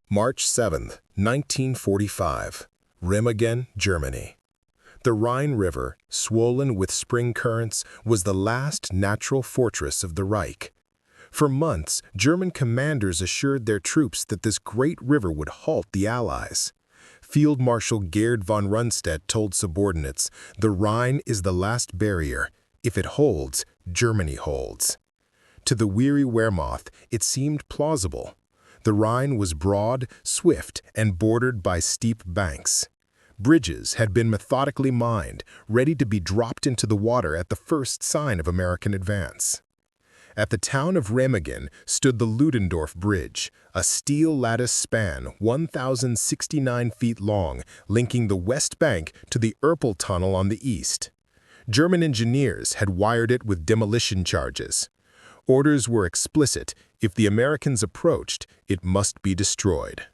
March 7, 1945, Remagen, Germany. The Rhine River, swollen with spring currents, was the last natural fortress of the Reich. For months, German commanders assured their troops that this great river would halt the Allies. Field Marshal Gerd von Rundstedt told subordinates, "The Rhine is the last barrier. If it holds, Germany holds." To the weary Wehrmacht, it seemed plausible. The Rhine was broad, swift, and bordered by steep banks. Bridges had been methodically mined, ready to be dropped into the water at the first sign of American advance. At the town of Remagen stood the Ludendorff Bridge, a steel lattice span 1,069 feet long, linking the West Bank to the Erpel Tunnel on the east. German engineers had wired it with demolition charges. Orders were explicit: if the Americans approached, it must be destroyed.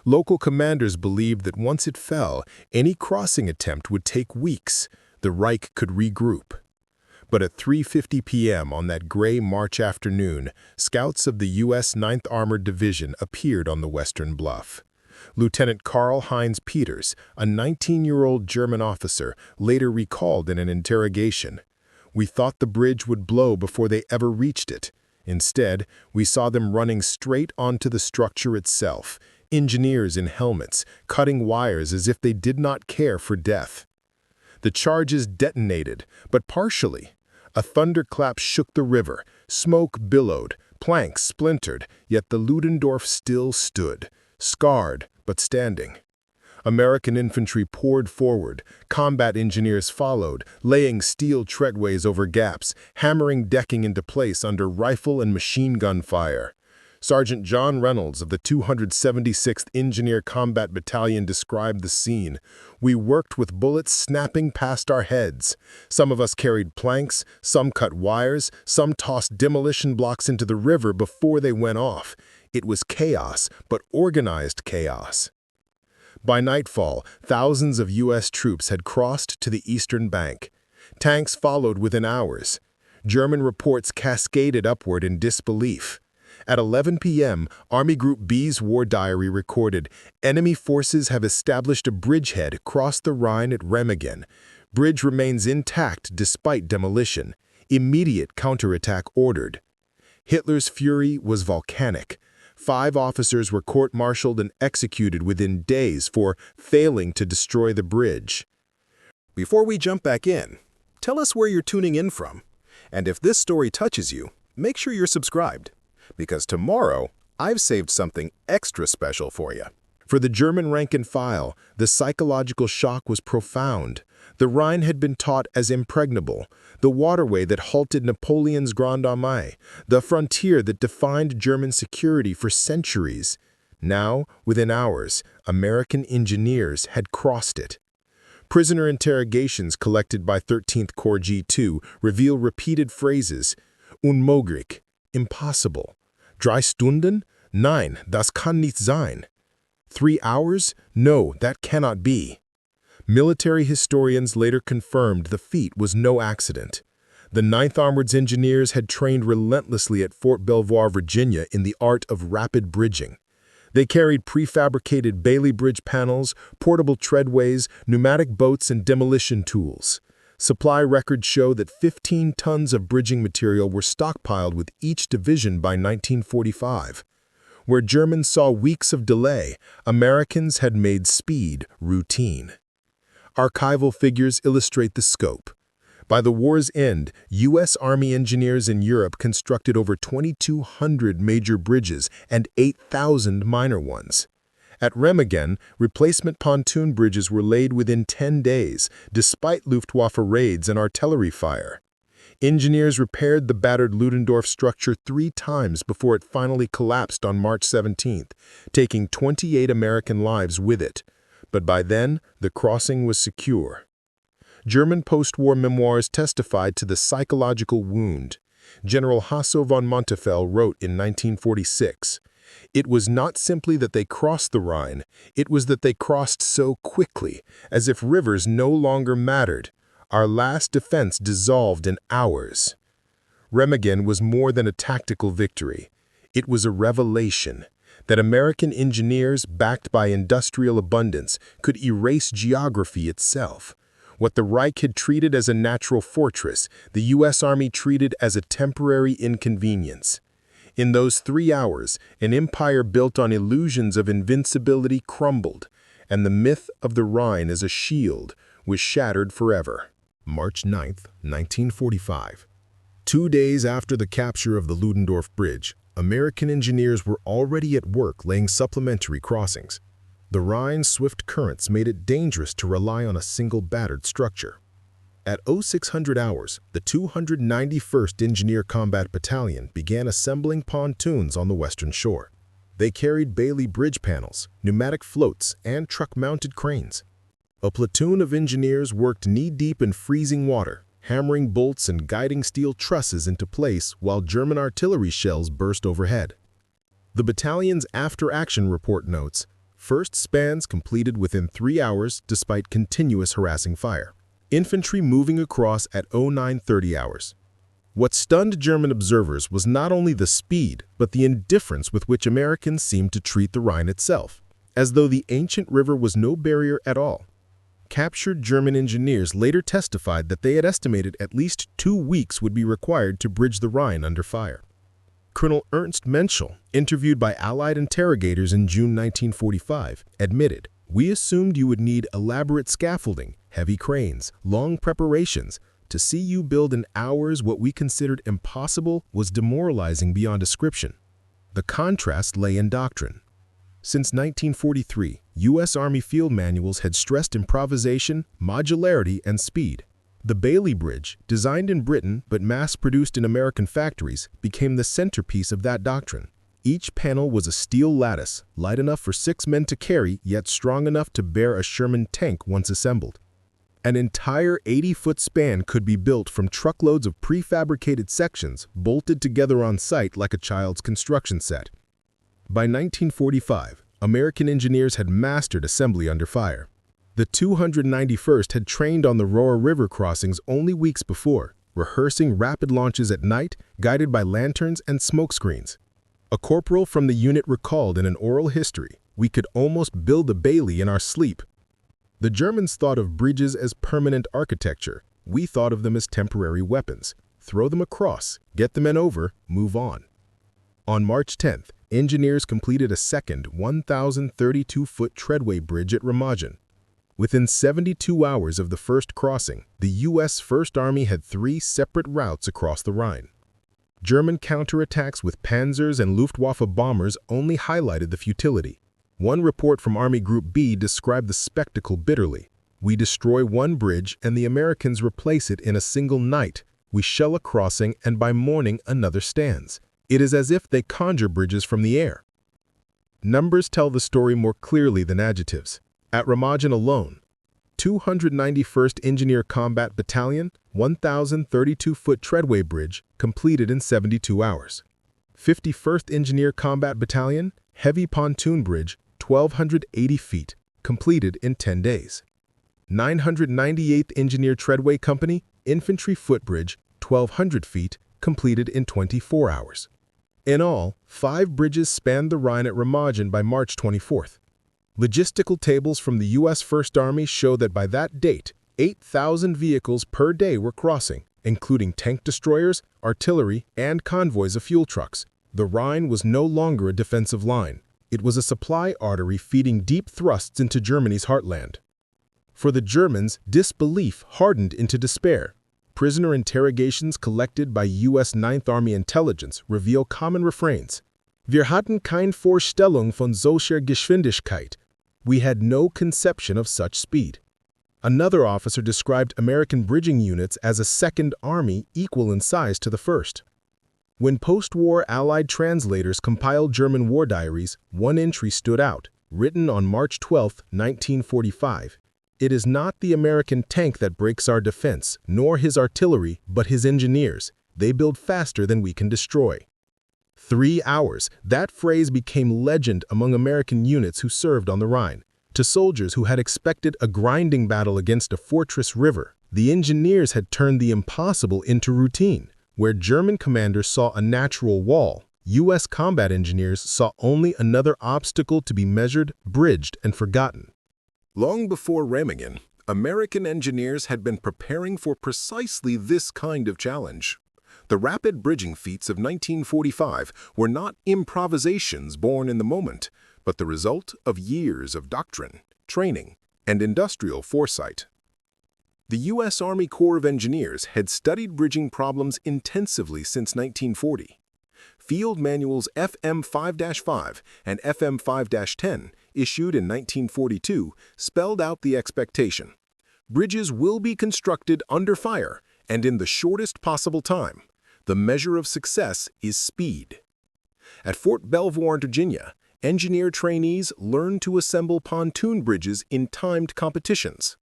Local commanders believed that once it fell, any crossing attempt would take weeks. The Reich could regroup. But at 3:50 p.m. on that gray March afternoon, scouts of the U.S. 9th Armored Division appeared on the western bluff. Lieutenant Karl-Heinz Peters, a 19-year-old German officer, later recalled in an interrogation, "We thought the bridge would blow before they ever reached it. Instead, we saw them running straight onto the structure itself, engineers in helmets, cutting wires as if they did not care for death." The charges detonated, but partially. A thunderclap shook the river, smoke billowed, planks splintered, yet the Ludendorff still stood, scarred but standing. American infantry poured forward, combat engineers followed, laying steel treadways over gaps, hammering decking into place under rifle and machine gun fire. Sergeant John Reynolds of the 276th Engineer Combat Battalion described the scene. "We worked with bullets snapping past our heads. Some of us carried planks, some cut wires, some tossed demolition blocks into the river before they went off. It was chaos, but organized chaos." By nightfall, thousands of U.S. troops had crossed to the eastern bank. Tanks followed within hours. German reports cascaded upward in disbelief. At 11 p.m., Army Group B's war diary recorded, "Enemy forces have established a bridgehead across the Rhine at Remagen. Bridge remains intact despite demolition. Immediate counterattack ordered." Hitler's fury was volcanic. 5 officers were court-martialed and executed within days for failing to destroy the bridge. Before we jump back in, tell us where you're tuning in from. And if this story touches you, make sure you're subscribed, because tomorrow I've saved something extra special for you. For the German rank and file, the psychological shock was profound. The Rhine had been taught as impregnable, the waterway that halted Napoleon's Grande Armée, the frontier that defined German security for centuries. Now, within hours, American engineers had crossed it. Prisoner interrogations collected by 13th Corps G2 reveal repeated phrases: "Unmöglich," impossible; "3 Stunden? Nein, das kann nicht sein." 3 hours? No, that cannot be. Military historians later confirmed the feat was no accident. The 9th Armored's engineers had trained relentlessly at Fort Belvoir, Virginia, in the art of rapid bridging. They carried prefabricated Bailey Bridge panels, portable treadways, pneumatic boats, and demolition tools. Supply records show that 15 tons of bridging material were stockpiled with each division by 1945. Where Germans saw weeks of delay, Americans had made speed routine. Archival figures illustrate the scope. By the war's end, U.S. Army engineers in Europe constructed over 2,200 major bridges and 8,000 minor ones. At Remagen, replacement pontoon bridges were laid within 10 days, despite Luftwaffe raids and artillery fire. Engineers repaired the battered Ludendorff structure 3 times before it finally collapsed on March 17th, taking 28 American lives with it. But by then, the crossing was secure. German post-war memoirs testified to the psychological wound. General Hasso von Montefell wrote in 1946, "It was not simply that they crossed the Rhine, it was that they crossed so quickly, as if rivers no longer mattered. Our last defense dissolved in hours." Remagen was more than a tactical victory. It was a revelation. that American engineers, backed by industrial abundance, could erase geography itself. What the Reich had treated as a natural fortress, the U.S. Army treated as a temporary inconvenience. In those 3 hours, an empire built on illusions of invincibility crumbled, and the myth of the Rhine as a shield was shattered forever. March 9, 1945. 2 days after the capture of the Ludendorff Bridge, American engineers were already at work laying supplementary crossings. The Rhine's swift currents made it dangerous to rely on a single battered structure. At 0600 hours, the 291st Engineer Combat Battalion began assembling pontoons on the western shore. They carried Bailey bridge panels, pneumatic floats, and truck-mounted cranes. A platoon of engineers worked knee-deep in freezing water, hammering bolts and guiding steel trusses into place while German artillery shells burst overhead. The battalion's after-action report notes, first spans completed within 3 hours despite continuous harassing fire. Infantry moving across at 0930 hours. What stunned German observers was not only the speed, but the indifference with which Americans seemed to treat the Rhine itself, as though the ancient river was no barrier at all. Captured German engineers later testified that they had estimated at least 2 weeks would be required to bridge the Rhine under fire. Colonel Ernst Menschel, interviewed by Allied interrogators in June 1945, admitted, "We assumed you would need elaborate scaffolding, heavy cranes, long preparations. To see you build in hours what we considered impossible was demoralizing beyond description." The contrast lay in doctrine. Since 1943, U.S. Army field manuals had stressed improvisation, modularity, and speed. The Bailey Bridge, designed in Britain but mass-produced in American factories, became the centerpiece of that doctrine. Each panel was a steel lattice, light enough for 6 men to carry, yet strong enough to bear a Sherman tank once assembled. An entire 80-foot span could be built from truckloads of prefabricated sections bolted together on site like a child's construction set. By 1945, American engineers had mastered assembly under fire. The 291st had trained on the Rhine River crossings only weeks before, rehearsing rapid launches at night, guided by lanterns and smokescreens. A corporal from the unit recalled in an oral history, "We could almost build a Bailey in our sleep." The Germans thought of bridges as permanent architecture. We thought of them as temporary weapons. Throw them across, get the men over, move on. On March 10th, engineers completed a second 1,032-foot treadway bridge at Remagen. Within 72 hours of the first crossing, the U.S. First Army had 3 separate routes across the Rhine. German counterattacks with Panzers and Luftwaffe bombers only highlighted the futility. One report from Army Group B described the spectacle bitterly. "We destroy one bridge and the Americans replace it in a single night. We shell a crossing and by morning another stands. It is as if they conjure bridges from the air." Numbers tell the story more clearly than adjectives. At Remagen alone, 291st Engineer Combat Battalion, 1,032-foot treadway bridge, completed in 72 hours. 51st Engineer Combat Battalion, heavy pontoon bridge, 1,280 feet, completed in 10 days. 998th Engineer Treadway Company, infantry footbridge, 1,200 feet, completed in 24 hours. In all, 5 bridges spanned the Rhine at Remagen by March 24th. Logistical tables from the U.S. First Army show that by that date, 8,000 vehicles per day were crossing, including tank destroyers, artillery, and convoys of fuel trucks. The Rhine was no longer a defensive line. It was a supply artery feeding deep thrusts into Germany's heartland. For the Germans, disbelief hardened into despair. Prisoner interrogations collected by U.S. Ninth Army intelligence reveal common refrains. "Wir hatten keine Vorstellung von solcher Geschwindigkeit." We had no conception of such speed. Another officer described American bridging units as a second army equal in size to the first. When post-war Allied translators compiled German war diaries, one entry stood out, written on March 12, 1945. "It is not the American tank that breaks our defense, nor his artillery, but his engineers. They build faster than we can destroy." 3 hours, that phrase became legend among American units who served on the Rhine. To soldiers who had expected a grinding battle against a fortress river, the engineers had turned the impossible into routine. Where German commanders saw a natural wall, U.S. combat engineers saw only another obstacle to be measured, bridged, and forgotten. Long before Remagen, American engineers had been preparing for precisely this kind of challenge. The rapid bridging feats of 1945 were not improvisations born in the moment, but the result of years of doctrine, training, and industrial foresight. The U.S. Army Corps of Engineers had studied bridging problems intensively since 1940. Field Manuals FM 5-5 and FM 5-10, issued in 1942, spelled out the expectation. Bridges will be constructed under fire and in the shortest possible time. The measure of success is speed. At Fort Belvoir, Virginia, engineer trainees learned to assemble pontoon bridges in timed competitions.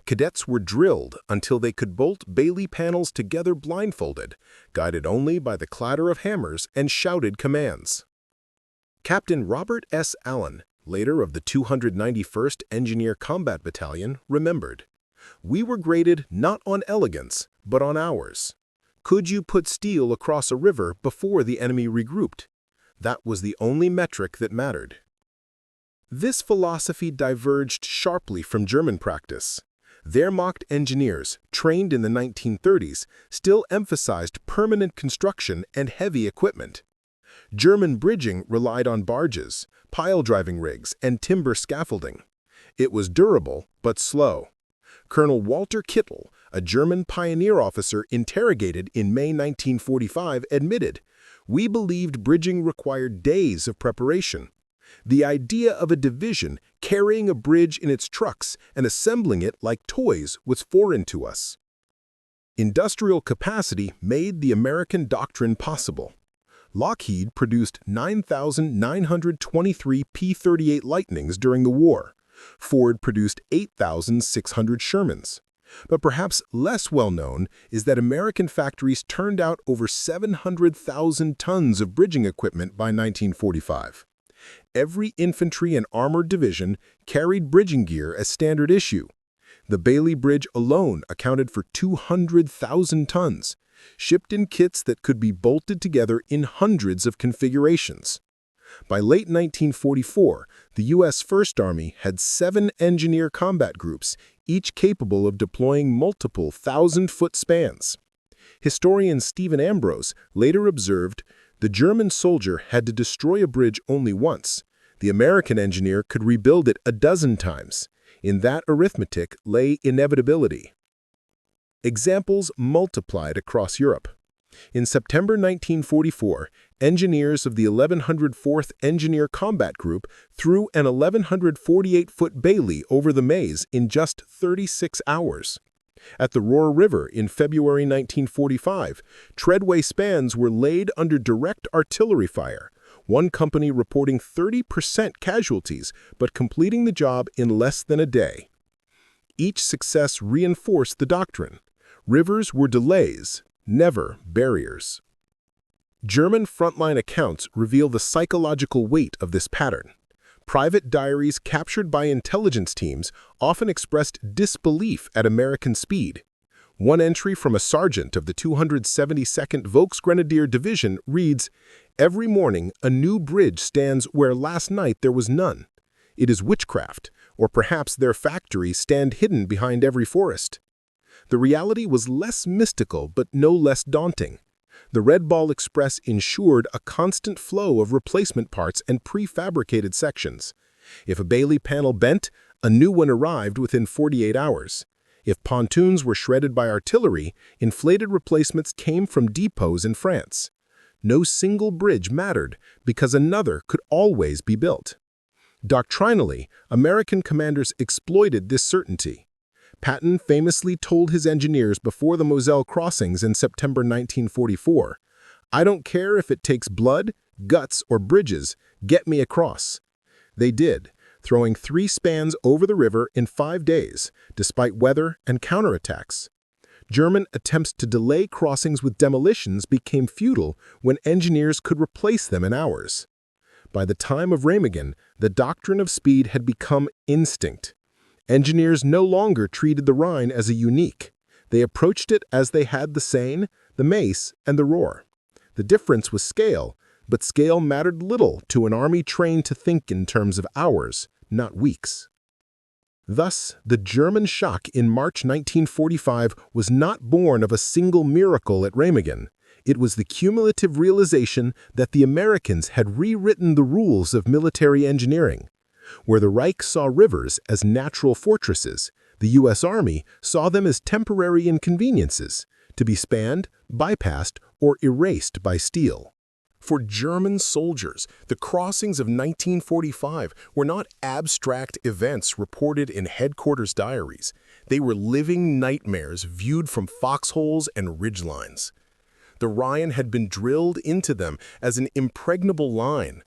Cadets were drilled until they could bolt Bailey panels together blindfolded, guided only by the clatter of hammers and shouted commands. Captain Robert S. Allen, later of the 291st Engineer Combat Battalion, remembered, "We were graded not on elegance, but on hours. Could you put steel across a river before the enemy regrouped? That was the only metric that mattered." This philosophy diverged sharply from German practice. Wehrmacht engineers, trained in the 1930s, still emphasized permanent construction and heavy equipment. German bridging relied on barges, pile-driving rigs, and timber scaffolding. It was durable, but slow. Colonel Walter Kittel, a German pioneer officer interrogated in May 1945, admitted, "We believed bridging required days of preparation. The idea of a division carrying a bridge in its trucks and assembling it like toys was foreign to us." Industrial capacity made the American doctrine possible. Lockheed produced 9,923 P-38 Lightnings during the war. Ford produced 8,600 Shermans. But perhaps less well-known is that American factories turned out over 700,000 tons of bridging equipment by 1945. Every infantry and armored division carried bridging gear as standard issue. The Bailey Bridge alone accounted for 200,000 tons, shipped in kits that could be bolted together in hundreds of configurations. By late 1944, the U.S. First Army had 7 engineer combat groups, each capable of deploying multiple 1,000-foot spans. Historian Stephen Ambrose later observed, "The German soldier had to destroy a bridge only once. The American engineer could rebuild it a dozen times. In that arithmetic lay inevitability." Examples multiplied across Europe. In September 1944, engineers of the 1104th Engineer Combat Group threw an 1,148-foot Bailey over the Maze in just 36 hours. At the Rhine River in February 1945, treadway spans were laid under direct artillery fire, one company reporting 30% casualties but completing the job in less than a day. Each success reinforced the doctrine. Rivers were delays, never barriers. German frontline accounts reveal the psychological weight of this pattern. Private diaries captured by intelligence teams often expressed disbelief at American speed. One entry from a sergeant of the 272nd Volksgrenadier Division reads, "Every morning a new bridge stands where last night there was none. It is witchcraft, or perhaps their factories stand hidden behind every forest." The reality was less mystical but no less daunting. The Red Ball Express ensured a constant flow of replacement parts and prefabricated sections. If a Bailey panel bent, a new one arrived within 48 hours. If pontoons were shredded by artillery, inflated replacements came from depots in France. No single bridge mattered because another could always be built. Doctrinally, American commanders exploited this certainty. Patton famously told his engineers before the Moselle crossings in September 1944, "I don't care if it takes blood, guts, or bridges, get me across." They did, throwing 3 spans over the river in 5 days, despite weather and counterattacks. German attempts to delay crossings with demolitions became futile when engineers could replace them in hours. By the time of Remagen, the doctrine of speed had become instinct. Engineers no longer treated the Rhine as a unique. They approached it as they had the Seine, the Mace, and the Ruhr. The difference was scale. but scale mattered little to an army trained to think in terms of hours, not weeks. Thus, the German shock in March 1945 was not born of a single miracle at Remagen. It was the cumulative realization that the Americans had rewritten the rules of military engineering. Where the Reich saw rivers as natural fortresses, the U.S. Army saw them as temporary inconveniences, to be spanned, bypassed, or erased by steel. For German soldiers, the crossings of 1945 were not abstract events reported in headquarters diaries. They were living nightmares viewed from foxholes and ridgelines. The Rhine had been drilled into them as an impregnable line.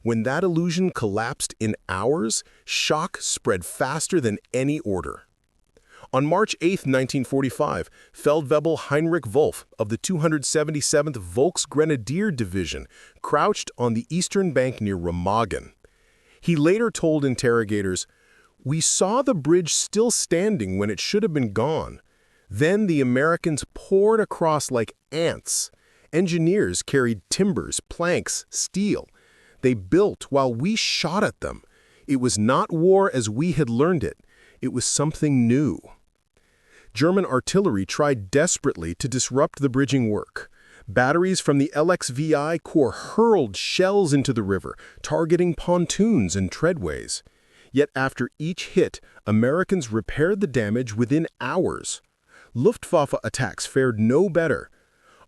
When that illusion collapsed in hours, shock spread faster than any order. On March 8, 1945, Feldwebel Heinrich Wolf of the 277th Volksgrenadier Division crouched on the eastern bank near Remagen. He later told interrogators, "We saw the bridge still standing when it should have been gone. Then the Americans poured across like ants. Engineers carried timbers, planks, steel. They built while we shot at them. It was not war as we had learned it. It was something new." German artillery tried desperately to disrupt the bridging work. Batteries from the LXVI Corps hurled shells into the river, targeting pontoons and treadways. Yet after each hit, Americans repaired the damage within hours. Luftwaffe attacks fared no better.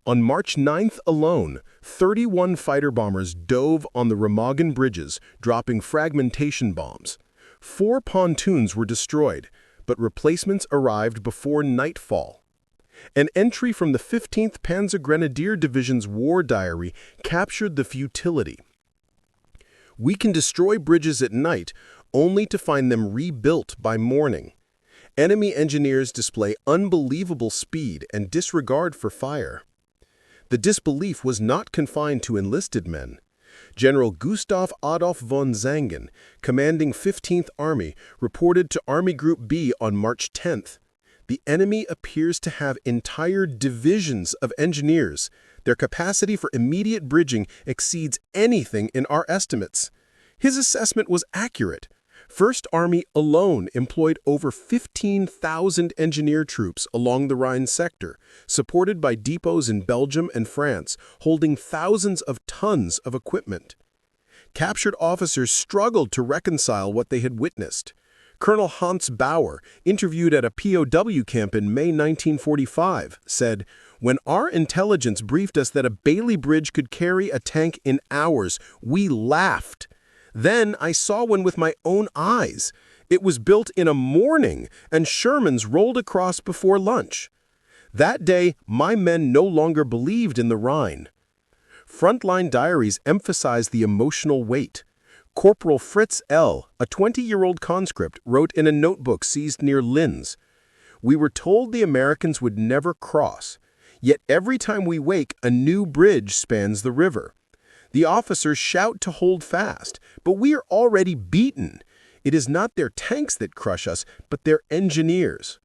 On March 9th alone, 31 fighter bombers dove on the Remagen bridges, dropping fragmentation bombs. 4 pontoons were destroyed, but replacements arrived before nightfall. An entry from the 15th Panzer Grenadier Division's war diary captured the futility. "We can destroy bridges at night, only to find them rebuilt by morning. Enemy engineers display unbelievable speed and disregard for fire." The disbelief was not confined to enlisted men. General Gustav Adolf von Zangen, commanding 15th Army, reported to Army Group B on March 10th. "The enemy appears to have entire divisions of engineers. Their capacity for immediate bridging exceeds anything in our estimates." His assessment was accurate. First Army alone employed over 15,000 engineer troops along the Rhine sector, supported by depots in Belgium and France, holding thousands of tons of equipment. Captured officers struggled to reconcile what they had witnessed. Colonel Hans Bauer, interviewed at a POW camp in May 1945, said, "When our intelligence briefed us that a Bailey Bridge could carry a tank in hours, we laughed. Then I saw one with my own eyes. It was built in a morning, and Shermans rolled across before lunch. That day, my men no longer believed in the Rhine." Frontline diaries emphasize the emotional weight. Corporal Fritz L., a 20-year-old conscript, wrote in a notebook seized near Linz, "We were told the Americans would never cross. Yet every time we wake, a new bridge spans the river. The officers shout to hold fast, but we are already beaten. It is not their tanks that crush us, but their engineers."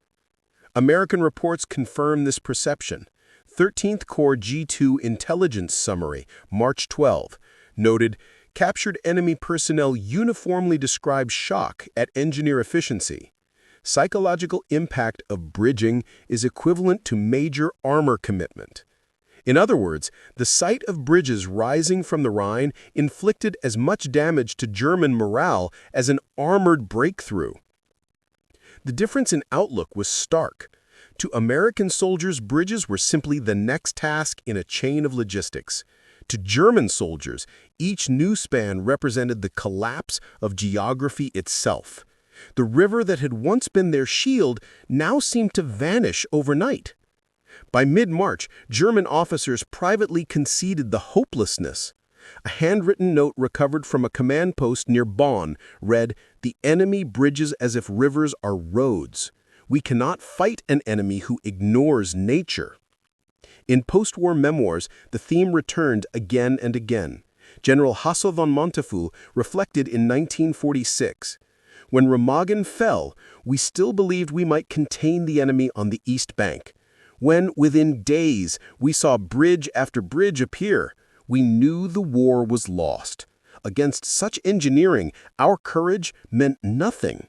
American reports confirm this perception. 13th Corps G2 Intelligence Summary, March 12, noted, "Captured enemy personnel uniformly describe shock at engineer efficiency. Psychological impact of bridging is equivalent to major armor commitment." In other words, the sight of bridges rising from the Rhine inflicted as much damage to German morale as an armored breakthrough. The difference in outlook was stark. To American soldiers, bridges were simply the next task in a chain of logistics. To German soldiers, each new span represented the collapse of geography itself. The river that had once been their shield now seemed to vanish overnight. By mid-March, German officers privately conceded the hopelessness. A handwritten note recovered from a command post near Bonn read, "The enemy bridges as if rivers are roads. We cannot fight an enemy who ignores nature." In post-war memoirs, the theme returned again and again. General Hasso von Montefiore reflected in 1946, "When Remagen fell, we still believed we might contain the enemy on the east bank. When, within days, we saw bridge after bridge appear, We knew the war was lost. Against such engineering, our courage meant nothing.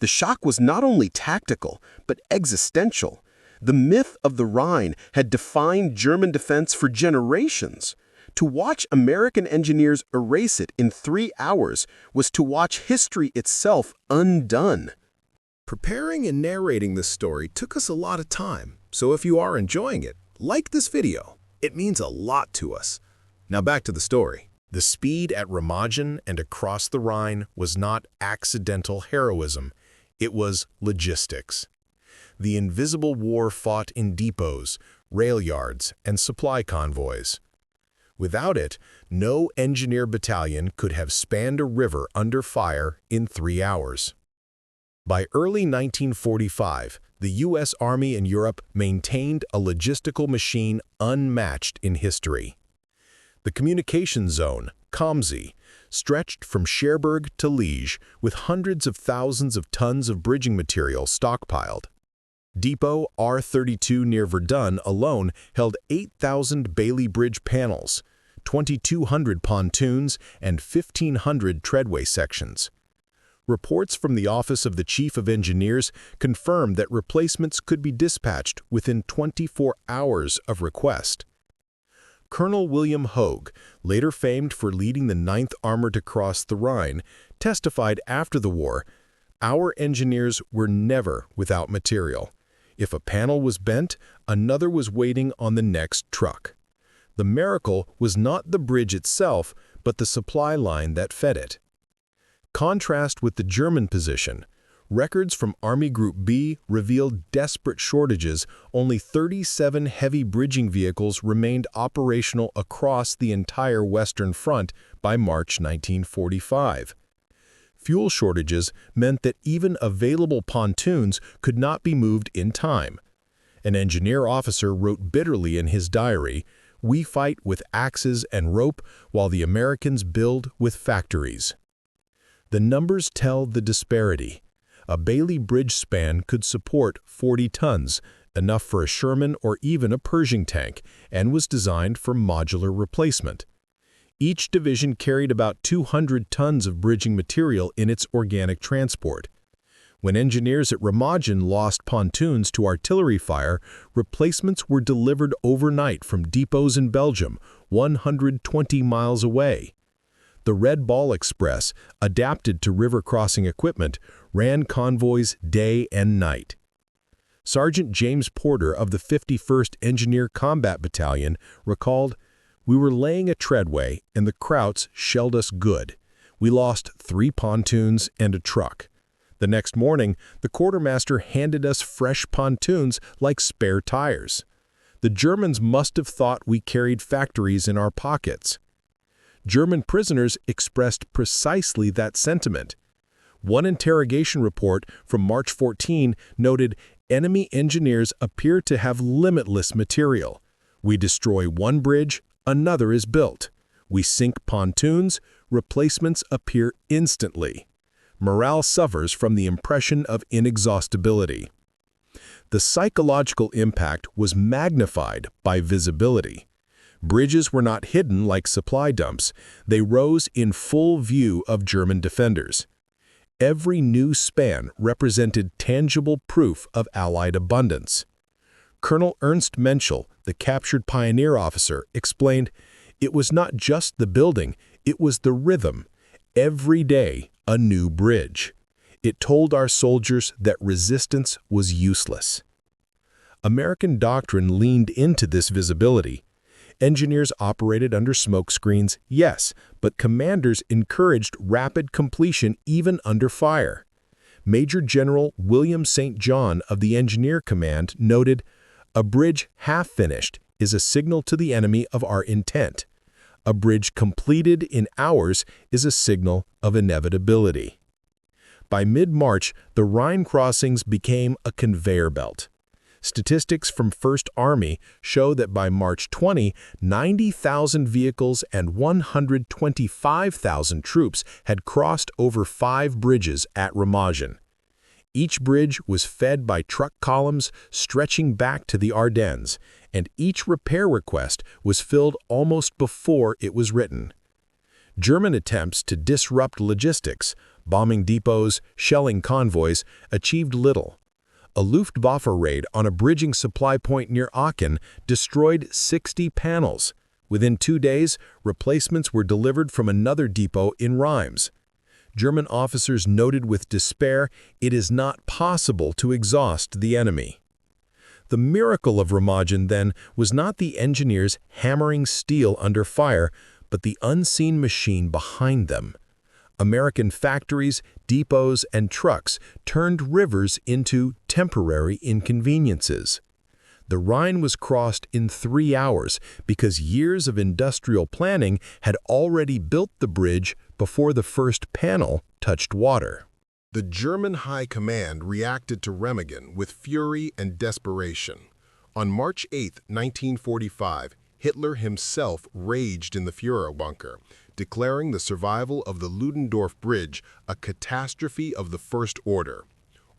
The shock was not only tactical, but existential. The myth of the Rhine had defined German defense for generations. To watch American engineers erase it in 3 hours was to watch history itself undone. Preparing and narrating this story took us a lot of time, so if you are enjoying it, like this video. It means a lot to us. Now back to the story. The speed at Remagen and across the Rhine was not accidental heroism. It was logistics. The invisible war fought in depots, rail yards, and supply convoys. Without it, no engineer battalion could have spanned a river under fire in 3 hours. By early 1945, the U.S. Army in Europe maintained a logistical machine unmatched in history. The communication zone, Chiemsee, stretched from Cherbourg to Liège with hundreds of thousands of tons of bridging material stockpiled. Depot R32 near Verdun alone held 8,000 Bailey Bridge panels, 2,200 pontoons, and 1,500 treadway sections. Reports from the Office of the Chief of Engineers confirmed that replacements could be dispatched within 24 hours of request. Colonel William Hogue, later famed for leading the 9th Armored to cross the Rhine, testified after the war, "Our engineers were never without material. If a panel was bent, another was waiting on the next truck. The miracle was not the bridge itself, but the supply line that fed it." Contrast with the German position. Records from Army Group B revealed desperate shortages. Only 37 heavy bridging vehicles remained operational across the entire Western Front by March 1945. Fuel shortages meant that even available pontoons could not be moved in time. An engineer officer wrote bitterly in his diary, "We fight with axes and rope while the Americans build with factories." The numbers tell the disparity. A Bailey Bridge span could support 40 tons, enough for a Sherman or even a Pershing tank, and was designed for modular replacement. Each division carried about 200 tons of bridging material in its organic transport. When engineers at Remagen lost pontoons to artillery fire, replacements were delivered overnight from depots in Belgium, 120 miles away. The Red Ball Express, adapted to river crossing equipment, ran convoys day and night. Sergeant James Porter of the 51st Engineer Combat Battalion recalled, "We were laying a treadway and the Krauts shelled us good. We lost 3 pontoons and a truck. The next morning, the quartermaster handed us fresh pontoons like spare tires. The Germans must have thought we carried factories in our pockets." German prisoners expressed precisely that sentiment. One interrogation report from March 14 noted, "Enemy engineers appear to have limitless material. We destroy one bridge, another is built. We sink pontoons, replacements appear instantly. Morale suffers from the impression of inexhaustibility." The psychological impact was magnified by visibility. Bridges were not hidden like supply dumps. They rose in full view of German defenders. Every new span represented tangible proof of Allied abundance. Colonel Ernst Menschel, the captured pioneer officer, explained, "It was not just the building, it was the rhythm. Every day, a new bridge. It told our soldiers that resistance was useless." American doctrine leaned into this visibility. Engineers operated under smoke screens, yes, but commanders encouraged rapid completion even under fire. Major General William St. John of the Engineer Command noted, "A bridge half-finished is a signal to the enemy of our intent. A bridge completed in hours is a signal of inevitability." By mid-March, the Rhine crossings became a conveyor belt. Statistics from 1st Army show that by March 20, 90,000 vehicles and 125,000 troops had crossed over 5 bridges at Remagen. Each bridge was fed by truck columns stretching back to the Ardennes, and each repair request was filled almost before it was written. German attempts to disrupt logistics, bombing depots, shelling convoys, achieved little. A Luftwaffe raid on a bridging supply point near Aachen destroyed 60 panels. Within 2 days, replacements were delivered from another depot in Reims. German officers noted with despair, it is not possible to exhaust the enemy. The miracle of Remagen, then, was not the engineers hammering steel under fire, but the unseen machine behind them. American factories, depots, and trucks turned rivers into temporary inconveniences. The Rhine was crossed in 3 hours because years of industrial planning had already built the bridge before the first panel touched water. The German High Command reacted to Remagen with fury and desperation. On March 8, 1945, Hitler himself raged in the Führer bunker, declaring the survival of the Ludendorff Bridge a catastrophe of the first order.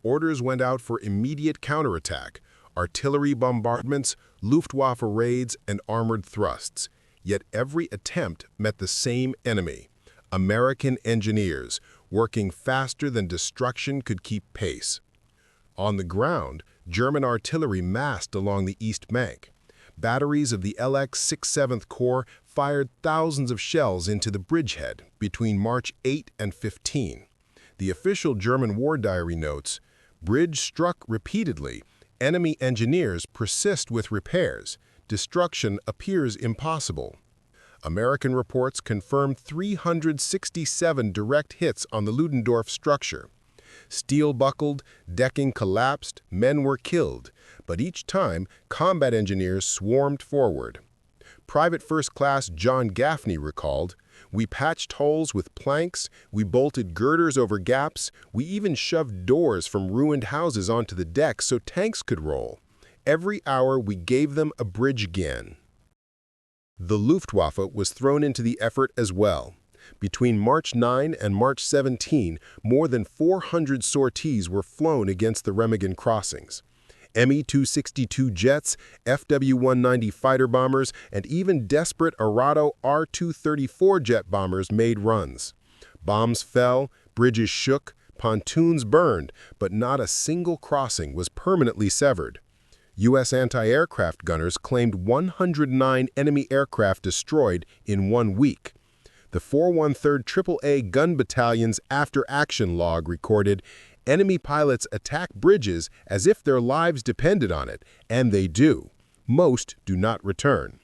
Orders went out for immediate counterattack, artillery bombardments, Luftwaffe raids, and armored thrusts. Yet every attempt met the same enemy: American engineers, working faster than destruction could keep pace. On the ground, German artillery massed along the east bank. Batteries of the LX 67th Corps fired thousands of shells into the bridgehead between March 8 and 15. The official German war diary notes, "Bridge struck repeatedly. Enemy engineers persist with repairs. Destruction appears impossible." American reports confirmed 367 direct hits on the Ludendorff structure. Steel buckled, decking collapsed, men were killed, but each time combat engineers swarmed forward. Private First Class John Gaffney recalled, "We patched holes with planks, we bolted girders over gaps, we even shoved doors from ruined houses onto the deck so tanks could roll. Every hour we gave them a bridge again." The Luftwaffe was thrown into the effort as well. Between March 9 and March 17, more than 400 sorties were flown against the Remagen crossings. Me-262 jets, FW-190 fighter bombers, and even desperate Arado R-234 jet bombers made runs. Bombs fell, bridges shook, pontoons burned, but not a single crossing was permanently severed. U.S. anti-aircraft gunners claimed 109 enemy aircraft destroyed in 1 week. The 413rd AAA Gun Battalion's after-action log recorded, "Enemy pilots attack bridges as if their lives depended on it, and they do. Most do not return."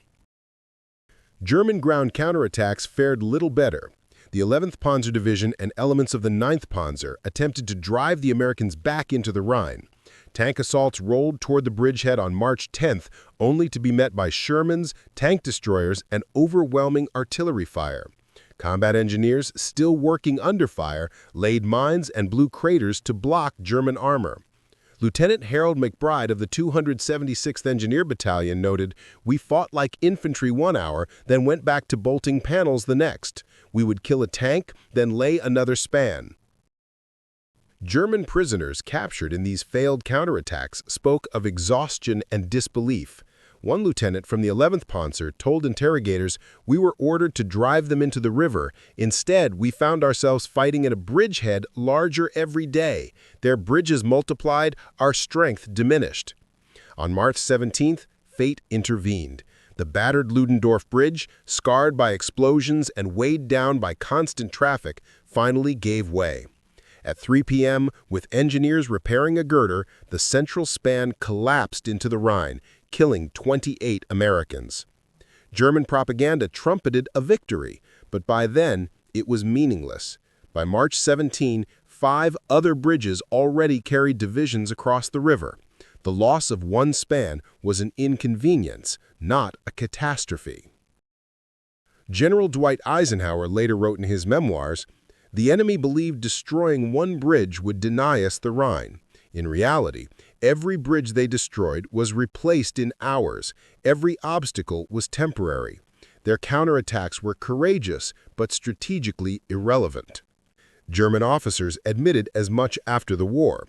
German ground counterattacks fared little better. The 11th Panzer Division and elements of the 9th Panzer attempted to drive the Americans back into the Rhine. Tank assaults rolled toward the bridgehead on March 10th, only to be met by Shermans, tank destroyers, and overwhelming artillery fire. Combat engineers, still working under fire, laid mines and blew craters to block German armor. Lieutenant Harold McBride of the 276th Engineer Battalion noted, "We fought like infantry 1 hour, then went back to bolting panels the next. We would kill a tank, then lay another span." German prisoners captured in these failed counterattacks spoke of exhaustion and disbelief. One lieutenant from the 11th Panzer told interrogators, "We were ordered to drive them into the river. Instead, we found ourselves fighting at a bridgehead larger every day. Their bridges multiplied, our strength diminished." On March 17th, fate intervened. The battered Ludendorff Bridge, scarred by explosions and weighed down by constant traffic, finally gave way. At 3 p.m., with engineers repairing a girder, the central span collapsed into the Rhine, killing 28 Americans. German propaganda trumpeted a victory, but by then it was meaningless. By March 17, 5 other bridges already carried divisions across the river. The loss of 1 span was an inconvenience, not a catastrophe. General Dwight Eisenhower later wrote in his memoirs, "The enemy believed destroying 1 bridge would deny us the Rhine. In reality, every bridge they destroyed was replaced in hours. Every obstacle was temporary. Their counterattacks were courageous, but strategically irrelevant." German officers admitted as much after the war.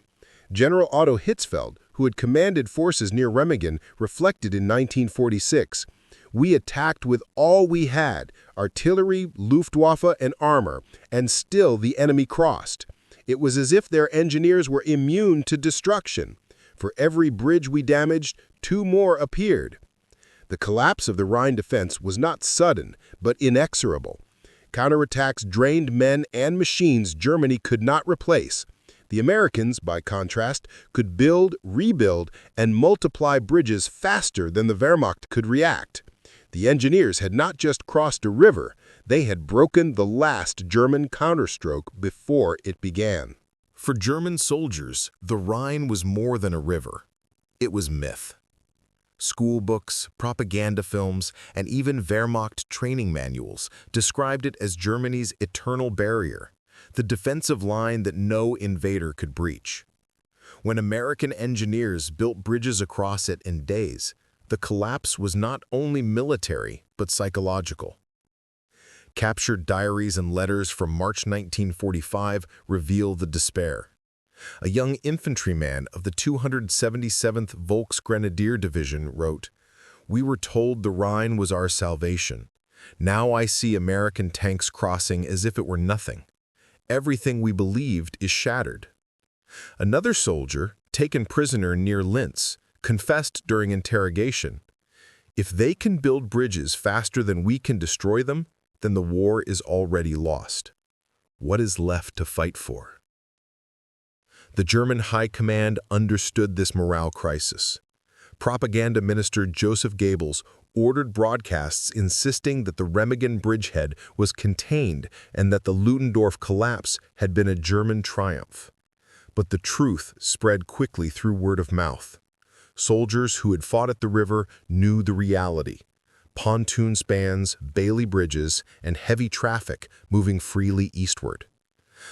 General Otto Hitzfeld, who had commanded forces near Remagen, reflected in 1946, "We attacked with all we had, artillery, Luftwaffe, and armor, and still the enemy crossed. It was as if their engineers were immune to destruction. For every bridge we damaged, 2 more appeared." The collapse of the Rhine defense was not sudden, but inexorable. Counterattacks drained men and machines Germany could not replace. The Americans, by contrast, could build, rebuild, and multiply bridges faster than the Wehrmacht could react. The engineers had not just crossed a river, they had broken the last German counterstroke before it began. For German soldiers, the Rhine was more than a river. It was myth. School books, propaganda films, and even Wehrmacht training manuals described it as Germany's eternal barrier, the defensive line that no invader could breach. When American engineers built bridges across it in days, the collapse was not only military, but psychological. Captured diaries and letters from March 1945 reveal the despair. A young infantryman of the 277th Volksgrenadier Division wrote, "We were told the Rhine was our salvation. Now I see American tanks crossing as if it were nothing. Everything we believed is shattered." Another soldier, taken prisoner near Linz, confessed during interrogation, "If they can build bridges faster than we can destroy them, then the war is already lost. What is left to fight for?" The German High Command understood this morale crisis. Propaganda Minister Joseph Goebbels ordered broadcasts insisting that the Remagen bridgehead was contained and that the Ludendorff collapse had been a German triumph. But the truth spread quickly through word of mouth. Soldiers who had fought at the river knew the reality. Pontoon spans, Bailey bridges, and heavy traffic moving freely eastward.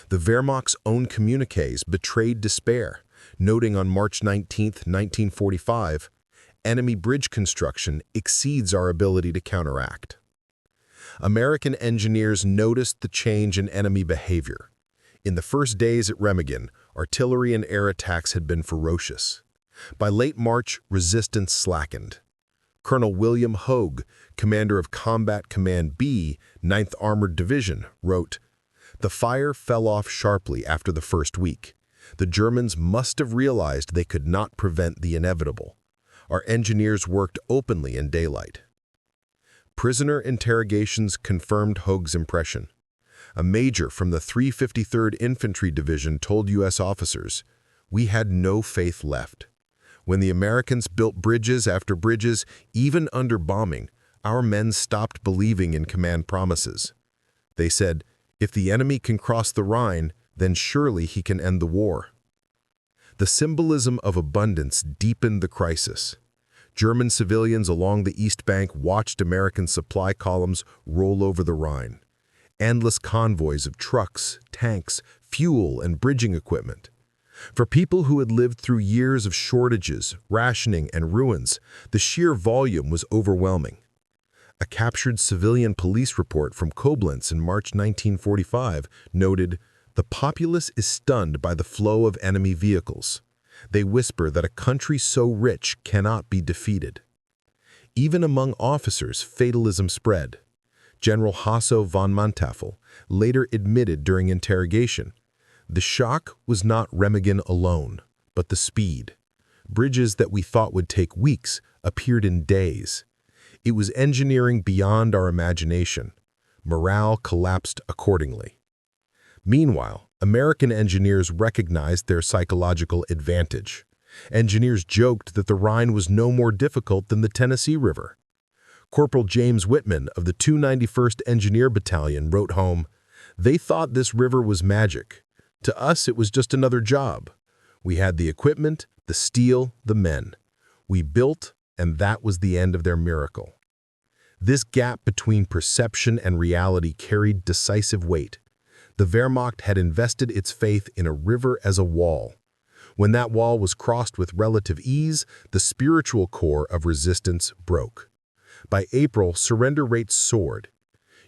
The Wehrmacht's own communiques betrayed despair, noting on March 19, 1945, "Enemy bridge construction exceeds our ability to counteract." American engineers noticed the change in enemy behavior. In the first days at Remagen, artillery and air attacks had been ferocious. By late March, resistance slackened. Colonel William Hogue, commander of Combat Command B, 9th Armored Division, wrote, "The fire fell off sharply after the first week. The Germans must have realized they could not prevent the inevitable. Our engineers worked openly in daylight." Prisoner interrogations confirmed Hogue's impression. A major from the 353rd Infantry Division told U.S. officers, "We had no faith left. When the Americans built bridges after bridges, even under bombing, our men stopped believing in command promises. They said, 'If the enemy can cross the Rhine, then surely he can end the war.'" The symbolism of abundance deepened the crisis. German civilians along the East Bank watched American supply columns roll over the Rhine. Endless convoys of trucks, tanks, fuel, and bridging equipment. For people who had lived through years of shortages, rationing, and ruins, the sheer volume was overwhelming. A captured civilian police report from Koblenz in March 1945 noted, "The populace is stunned by the flow of enemy vehicles. They whisper that a country so rich cannot be defeated." Even among officers, fatalism spread. General Hasso von Manteuffel later admitted during interrogation, "The shock was not Remagen alone, but the speed. Bridges that we thought would take weeks appeared in days. It was engineering beyond our imagination. Morale collapsed accordingly." Meanwhile, American engineers recognized their psychological advantage. Engineers joked that the Rhine was no more difficult than the Tennessee River. Corporal James Whitman of the 291st Engineer Battalion wrote home, "They thought this river was magic. To us, it was just another job. We had the equipment, the steel, the men. We built, and that was the end of their miracle." This gap between perception and reality carried decisive weight. The Wehrmacht had invested its faith in a river as a wall. When that wall was crossed with relative ease, the spiritual core of resistance broke. By April, surrender rates soared.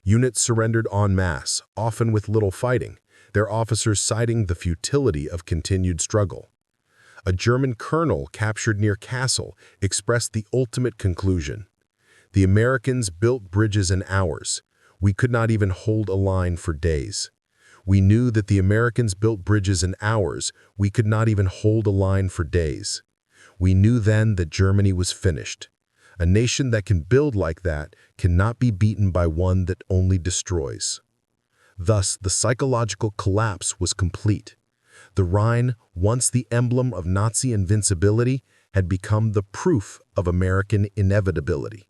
Units surrendered en masse, often with little fighting, their officers citing the futility of continued struggle. A German colonel captured near Kassel expressed the ultimate conclusion. The Americans built bridges in hours. We could not even hold a line for days. We knew that the Americans built bridges in hours. We could not even hold a line for days. We knew then that Germany was finished. A nation that can build like that cannot be beaten by one that only destroys. Thus, the psychological collapse was complete. The Rhine, once the emblem of Nazi invincibility, had become the proof of American inevitability,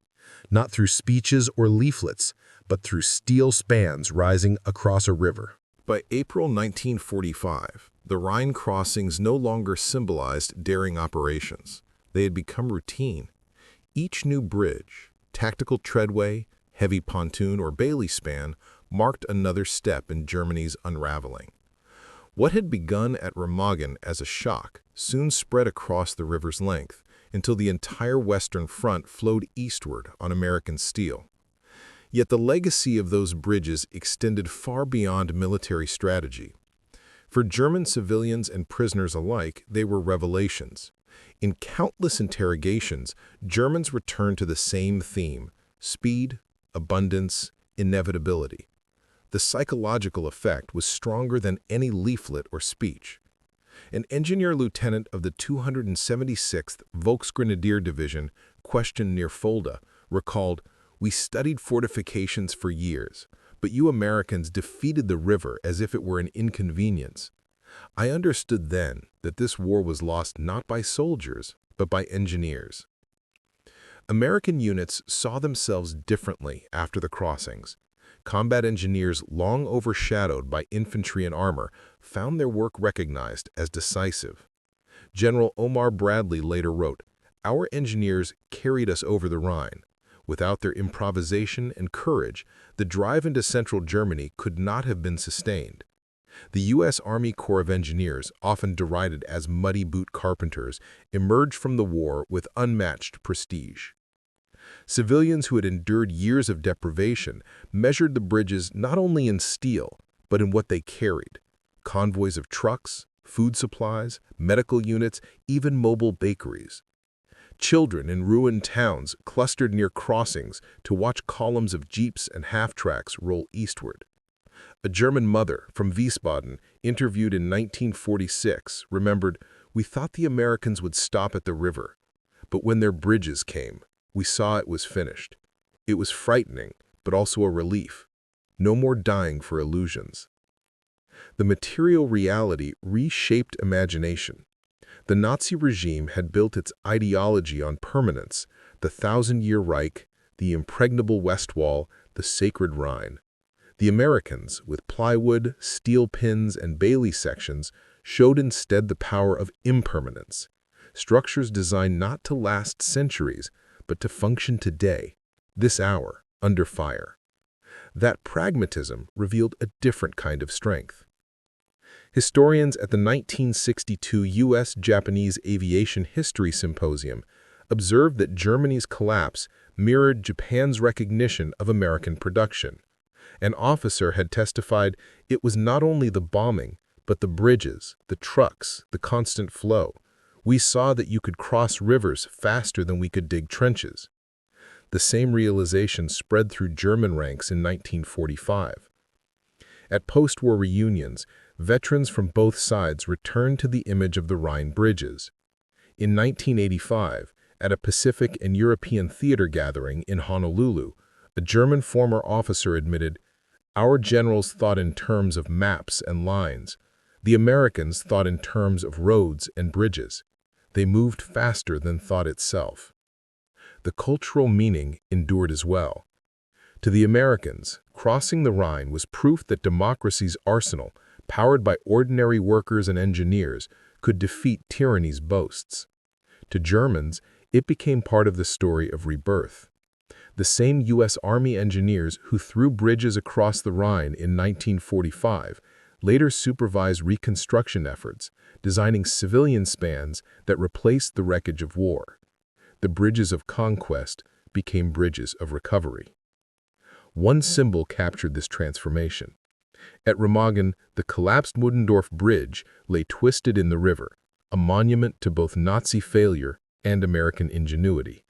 not through speeches or leaflets, but through steel spans rising across a river. By April 1945, the Rhine crossings no longer symbolized daring operations. They had become routine. Each new bridge, tactical treadway, heavy pontoon, or Bailey span marked another step in Germany's unraveling. What had begun at Remagen as a shock soon spread across the river's length until the entire Western Front flowed eastward on American steel. Yet the legacy of those bridges extended far beyond military strategy. For German civilians and prisoners alike, they were revelations. In countless interrogations, Germans returned to the same theme: speed, abundance, inevitability. The psychological effect was stronger than any leaflet or speech. An engineer lieutenant of the 276th Volksgrenadier Division, questioned near Fulda, recalled, "We studied fortifications for years, but you Americans defeated the river as if it were an inconvenience. I understood then that this war was lost not by soldiers, but by engineers." American units saw themselves differently after the crossings. Combat engineers, long overshadowed by infantry and armor, found their work recognized as decisive. General Omar Bradley later wrote, "Our engineers carried us over the Rhine. Without their improvisation and courage, the drive into central Germany could not have been sustained." The U.S. Army Corps of Engineers, often derided as muddy boot carpenters, emerged from the war with unmatched prestige. Civilians who had endured years of deprivation measured the bridges not only in steel, but in what they carried: convoys of trucks, food supplies, medical units, even mobile bakeries. Children in ruined towns clustered near crossings to watch columns of jeeps and half-tracks roll eastward. A German mother from Wiesbaden, interviewed in 1946, remembered, "We thought the Americans would stop at the river, but when their bridges came, we saw it was finished. It was frightening, but also a relief. No more dying for illusions." The material reality reshaped imagination. The Nazi regime had built its ideology on permanence: the 1,000-year Reich, the impregnable West Wall, the sacred Rhine. The Americans, with plywood, steel pins, and Bailey sections, showed instead the power of impermanence: structures designed not to last centuries, but to function today, this hour, under fire. That pragmatism revealed a different kind of strength. Historians at the 1962 U.S.-Japanese Aviation History Symposium observed that Germany's collapse mirrored Japan's recognition of American production. An officer had testified it was not only the bombing, but the bridges, the trucks, the constant flow. "We saw that you could cross rivers faster than we could dig trenches." The same realization spread through German ranks in 1945. At postwar reunions, veterans from both sides returned to the image of the Rhine bridges. In 1985, at a Pacific and European theater gathering in Honolulu, a German former officer admitted, "Our generals thought in terms of maps and lines. The Americans thought in terms of roads and bridges. They moved faster than thought itself." The cultural meaning endured as well. To the Americans, crossing the Rhine was proof that democracy's arsenal, powered by ordinary workers and engineers, could defeat tyranny's boasts. To Germans, it became part of the story of rebirth. The same U.S. Army engineers who threw bridges across the Rhine in 1945 later supervised reconstruction efforts, designing civilian spans that replaced the wreckage of war. The bridges of conquest became bridges of recovery. One symbol captured this transformation. At Remagen, the collapsed Muddendorf Bridge lay twisted in the river, a monument to both Nazi failure and American ingenuity.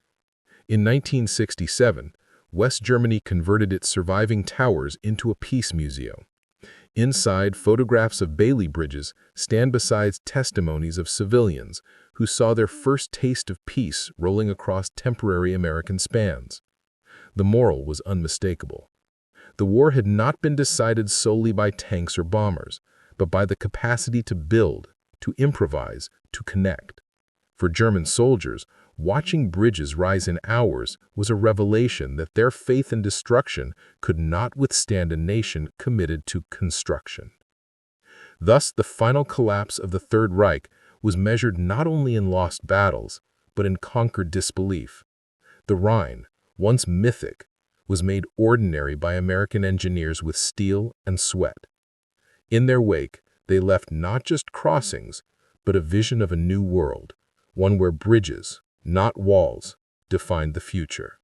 In 1967, West Germany converted its surviving towers into a peace museum. Inside, photographs of Bailey bridges stand beside testimonies of civilians who saw their first taste of peace rolling across temporary American spans. The moral was unmistakable. The war had not been decided solely by tanks or bombers, but by the capacity to build, to improvise, to connect. For German soldiers, watching bridges rise in hours was a revelation that their faith in destruction could not withstand a nation committed to construction. Thus, the final collapse of the Third Reich was measured not only in lost battles, but in conquered disbelief. The Rhine, once mythic, was made ordinary by American engineers with steel and sweat. In their wake, they left not just crossings, but a vision of a new world, one where bridges, not walls, defined the future.